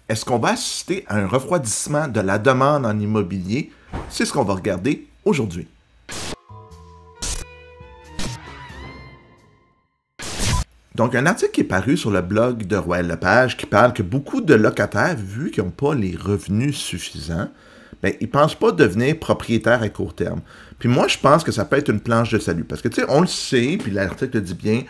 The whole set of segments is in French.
Est-ce qu'on va assister à un refroidissement de la demande en immobilier? C'est ce qu'on va regarder aujourd'hui. Donc, un article qui est paru sur le blog de Royal Lepage qui parle que beaucoup de locataires, vu qu'ils n'ont pas les revenus suffisants, ben, ils ne pensent pas devenir propriétaires à court terme. Puis moi, je pense que ça peut être une planche de salut. Parce que, tu sais, on le sait, puis l'article le dit bien,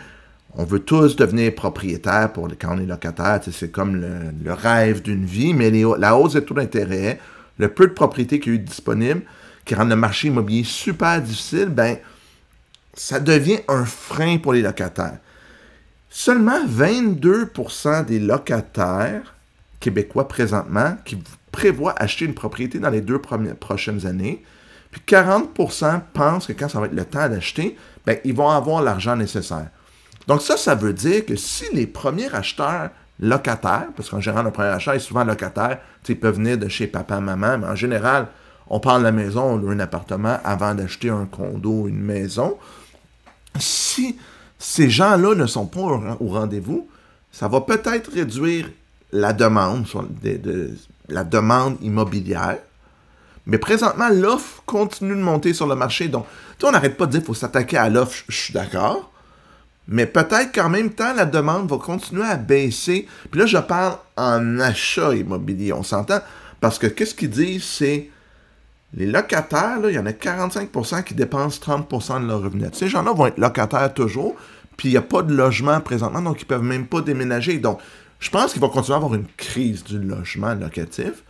on veut tous devenir propriétaires quand on est locataire. C'est comme le rêve d'une vie, mais la hausse des taux d'intérêt, le peu de propriétés qu'il y a eu disponibles, qui rendent le marché immobilier super difficile, ben, ça devient un frein pour les locataires. Seulement 22% des locataires québécois présentement qui prévoient acheter une propriété dans les 2 prochaines années, puis 40% pensent que quand ça va être le temps d'acheter, ben, ils vont avoir l'argent nécessaire. Donc ça veut dire que si les premiers acheteurs locataires, parce qu'en général, le premier acheteur est souvent locataire, ils peuvent venir de chez papa, maman, mais en général, on parle de la maison, on loue un appartement avant d'acheter un condo, une maison. Si ces gens-là ne sont pas au rendez-vous, ça va peut-être réduire la demande, la demande immobilière. Mais présentement, l'offre continue de monter sur le marché. Donc, on n'arrête pas de dire qu'il faut s'attaquer à l'offre, je suis d'accord. Mais peut-être qu'en même temps, la demande va continuer à baisser. Puis là, je parle en achat immobilier, on s'entend? Parce que qu'est-ce qu'ils disent, c'est les locataires, là, il y en a 45% qui dépensent 30% de leur revenu. Ces gens-là vont être locataires toujours, puis il n'y a pas de logement présentement, donc ils ne peuvent même pas déménager. Donc, je pense qu'il va continuer à avoir une crise du logement locatif.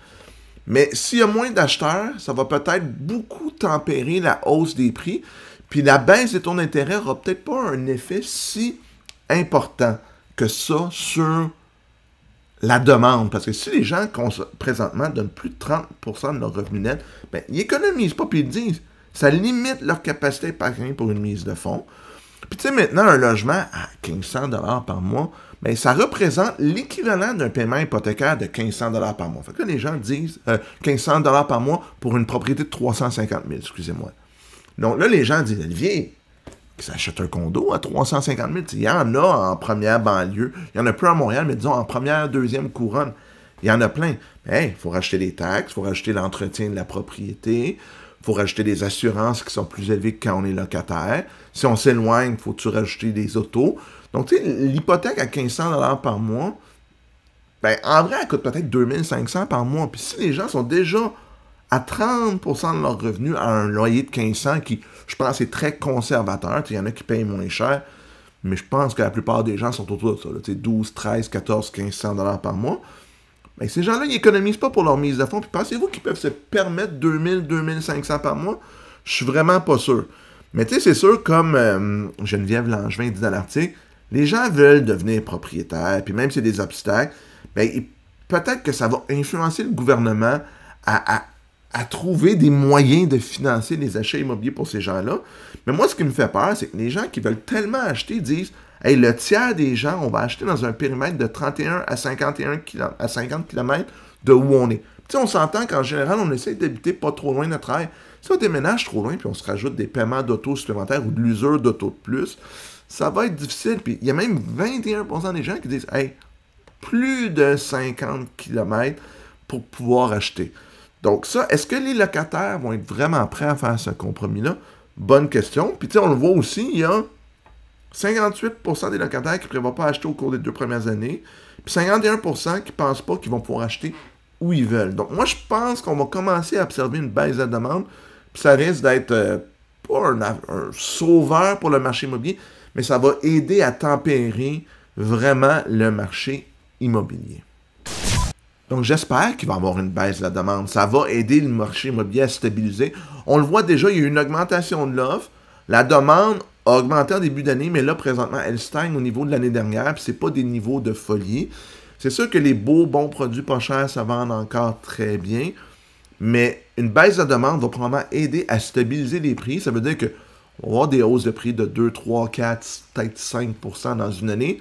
Mais s'il y a moins d'acheteurs, ça va peut-être beaucoup tempérer la hausse des prix. Puis la baisse des taux d'intérêt n'aura peut-être pas un effet si important que ça sur la demande. Parce que si les gens présentement donnent plus de 30% de leur revenu net, ben, ils n'économisent pas, puis ils disent. Ça limite leur capacité d'épargner pour une mise de fonds. Puis tu sais, maintenant, un logement à 1500 $ par mois, ben, ça représente l'équivalent d'un paiement hypothécaire de 1500 $ par mois. Fait que là, les gens disent 1500 $ par mois pour une propriété de 350 000, excusez-moi. Donc là, les gens disent, Olivier, qui s'achète un condo à 350 000, il y en a en première banlieue, il y en a plus à Montréal, mais disons en première, deuxième couronne, il y en a plein. Mais il faut racheter les taxes, il faut racheter l'entretien de la propriété, il faut rajouter des assurances qui sont plus élevées que quand on est locataire. Si on s'éloigne, il faut-tu rajouter des autos. Donc, tu sais, l'hypothèque à 1500 $ par mois, ben, en vrai, elle coûte peut-être 2500 par mois. Puis si les gens sont déjà à 30% de leur revenu à un loyer de 1500 qui, je pense, est très conservateur. Il y en a qui payent moins cher, mais je pense que la plupart des gens sont autour de ça. Là, 12, 13, 14, 1500 $ par mois. Ben, ces gens-là, ils n'économisent pas pour leur mise de fonds. Puis pensez-vous qu'ils peuvent se permettre 2000, 2500 par mois? Je suis vraiment pas sûr. Mais tu sais, c'est sûr, comme Geneviève Langevin dit dans l'article, les gens veulent devenir propriétaires, puis même si c'est des obstacles, ben, peut-être que ça va influencer le gouvernement à trouver des moyens de financer les achats immobiliers pour ces gens-là. Mais moi, ce qui me fait peur, c'est que les gens qui veulent tellement acheter disent « Hey, le tiers des gens, on va acheter dans un périmètre de 31 à 50 km de où on est. » Tu sais, on s'entend qu'en général, on essaie d'habiter pas trop loin de notre travail. Si on déménage trop loin, puis on se rajoute des paiements d'auto supplémentaires ou de l'usure d'auto de plus, ça va être difficile. Puis il y a même 21% des gens qui disent « Hey, plus de 50 km pour pouvoir acheter. » Donc ça, est-ce que les locataires vont être vraiment prêts à faire ce compromis-là? Bonne question. Puis tu sais, on le voit aussi, il y a 58% des locataires qui ne prévoient pas acheter au cours des 2 premières années, puis 51% qui ne pensent pas qu'ils vont pouvoir acheter où ils veulent. Donc moi, je pense qu'on va commencer à observer une baisse de la demande, puis ça risque d'être pas un sauveur pour le marché immobilier, mais ça va aider à tempérer vraiment le marché immobilier. Donc, j'espère qu'il va y avoir une baisse de la demande. Ça va aider le marché immobilier à se stabiliser. On le voit déjà, il y a eu une augmentation de l'offre. La demande a augmenté en début d'année, mais là, présentement, elle stagne au niveau de l'année dernière, puis c'est pas des niveaux de folie. C'est sûr que les beaux, bons produits pas chers, ça vend encore très bien, mais une baisse de demande va probablement aider à stabiliser les prix. Ça veut dire qu'on va avoir des hausses de prix de 2, 3, 4, peut-être 5% dans une année,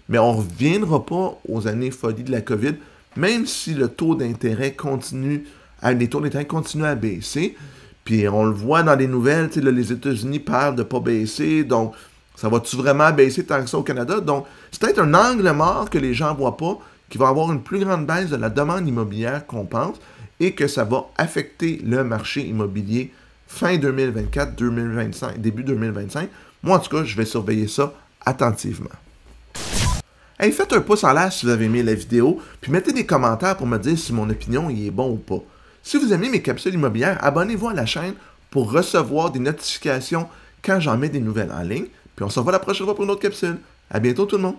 mais on ne reviendra pas aux années folies de la COVID, même si le taux d'intérêt continue, les taux d'intérêt continuent à baisser. Puis on le voit dans les nouvelles, là, les États-Unis parlent de ne pas baisser, donc ça va-tu vraiment baisser tant que ça au Canada? Donc c'est peut-être un angle mort que les gens ne voient pas. qu'il va y avoir une plus grande baisse de la demande immobilière qu'on pense et que ça va affecter le marché immobilier fin 2024, 2025, début 2025. Moi, en tout cas, je vais surveiller ça attentivement. Hey, faites un pouce en l'air si vous avez aimé la vidéo, puis mettez des commentaires pour me dire si mon opinion y est bon ou pas. Si vous aimez mes capsules immobilières, abonnez-vous à la chaîne pour recevoir des notifications quand j'en mets des nouvelles en ligne. Puis on se revoit la prochaine fois pour une autre capsule. À bientôt tout le monde!